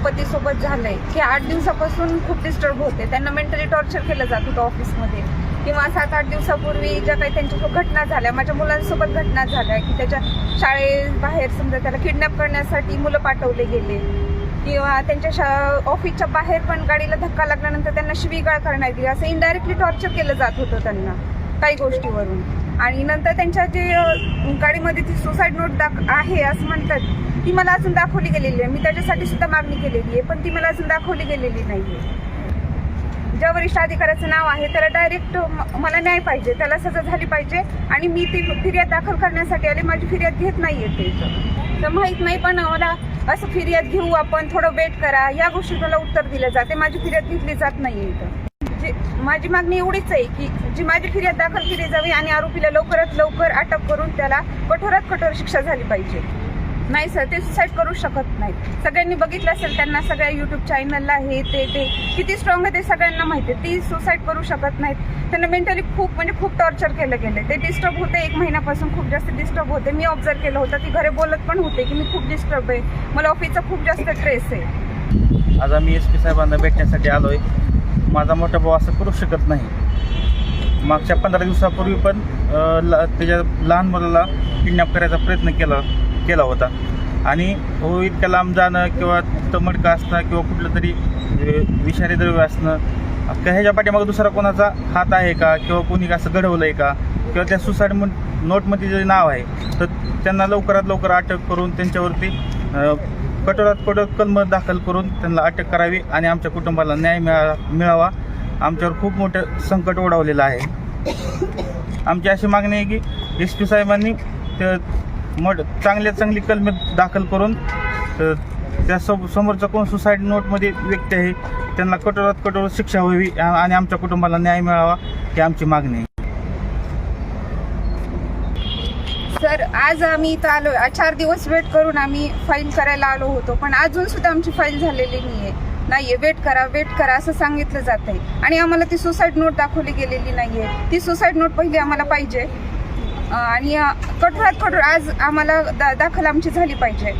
पतीसोबत झालंय की 8 दिवसापासून खूप डिस्टर्ब होते. त्यांना मेंटली टॉर्चर केलं जात होतं ऑफिसमध्ये, किंवा 7-8 दिवसापूर्वी ज्या काही त्यांच्यासोबत घटना झाल्या, माझ्या मुलांसोबत घटना झाल्या की त्याच्या शाळेबाहेर समजा त्याला किडनॅप करण्यासाठी मुलं पाठवले गेले, किंवा त्यांच्या ऑफिसच्या बाहेर पण गाडीला धक्का लागल्यानंतर त्यांना शिवीगाळ करण्यात गेली. असं इनडायरेक्टली टॉर्चर केलं जात होतं त्यांना काही गोष्टीवरून. आणि नंतर त्यांच्या जे गाडीमध्ये ती सुसाईड नोट आहे असं म्हणतात, ती मला अजून दाखवली गेलेली आहे. मी त्याच्यासाठी सुद्धा मागणी केलेली आहे, पण ती मला अजून दाखवली गेलेली नाहीये. ज्या वरिष्ठ अधिकाऱ्याचं नाव आहे त्याला डायरेक्ट मला न्याय पाहिजे, त्याला सजा झाली पाहिजे. आणि मी ती फिर्याद दाखल करण्यासाठी आले, माझी फिर्याद घेत नाहीये ते तर माहीत नाही. पण मला असं फिर्याद घेऊ आपण, थोडं वेट करा, या गोष्टी मला उत्तर दिलं जाते. माझी फिर्याद घेतली जात नाहीये इथं. माझी मागणी एवढीच आहे की जी माझी फिर्याद दाखल केली जावी आणि आरोपीला लवकरात लवकर अटक करून त्याला कठोरात कठोर शिक्षा झाली पाहिजे. नाही सर, ते सुसाईड करू शकत नाहीत. सगळ्यांनी बघितलं असेल, त्यांना सगळ्या युट्यूब चॅनलला हे ते किती स्ट्रॉंग आहे ते सगळ्यांना माहिती आहे. ती सुसाईड करू शकत नाहीत. त्यांना मेंटली खूप टॉर्चर केलं गेलं. ते डिस्टर्ब होते, 1 महिन्यापासून खूप जास्त डिस्टर्ब होते. मी ऑब्झर्व केलं होतं, ती घरी बोलत पण होते की मी खूप डिस्टर्ब आहे, मला ऑफिसचा खूप जास्त स्ट्रेस आहे. आज आम्ही SP साहेबांना भेटण्यासाठी आलोय. माझा मोठा भाऊ असं करू शकत नाही. मागच्या 15 दिवसापूर्वी पण त्याच्या लहान मुलाला किडनॅप करायचा प्रयत्न केला होता. आणि इतक्या लांब जाणं किंवा तमडका असणं किंवा कुठलं तरी विषारी द्रव्य असणं, ह्याच्या पाठीमागे दुसरा कोणाचा हात आहे का, किंवा कोणी असं घडवलं आहे का, किंवा त्या सुसाईड नोटमध्ये जे नाव आहे तर त्यांना लवकरात लवकर अटक करून त्यांच्यावरती कठोरात कठोर कलम दाखल करून त्यांना अटक करावी आणि आमच्या कुटुंबाला न्याय मिळावा. आमच्यावर खूप मोठं संकट ओढवलेलं आहे. आमची अशी मागणी आहे की SP साहेबांनी चांगली कलमे दाखल करून त्या समोरचा कोण सुसाईड नोटमध्ये व्यक्ती आहे त्यांना कठोरात कठोर शिक्षा व्हावी आणि आमच्या कुटुंबाला न्याय मिळावा ही आमची मागणी आहे. सर, आज आम्ही इथं आलो, 4 दिवस वेट करून आम्ही फाईल करायला आलो होतो, पण अजून सुद्धा आमची फाईल झालेली नाहीये. वेट करा असं सांगितलं जात आहे. आणि आम्हाला ती सुसाईड नोट दाखवली गेलेली नाहीये. ती सुसाईड नोट पहिली आम्हाला पाहिजे आणि कठोरात कठोर आज आम्हाला दाखल आमची झाली पाहिजे.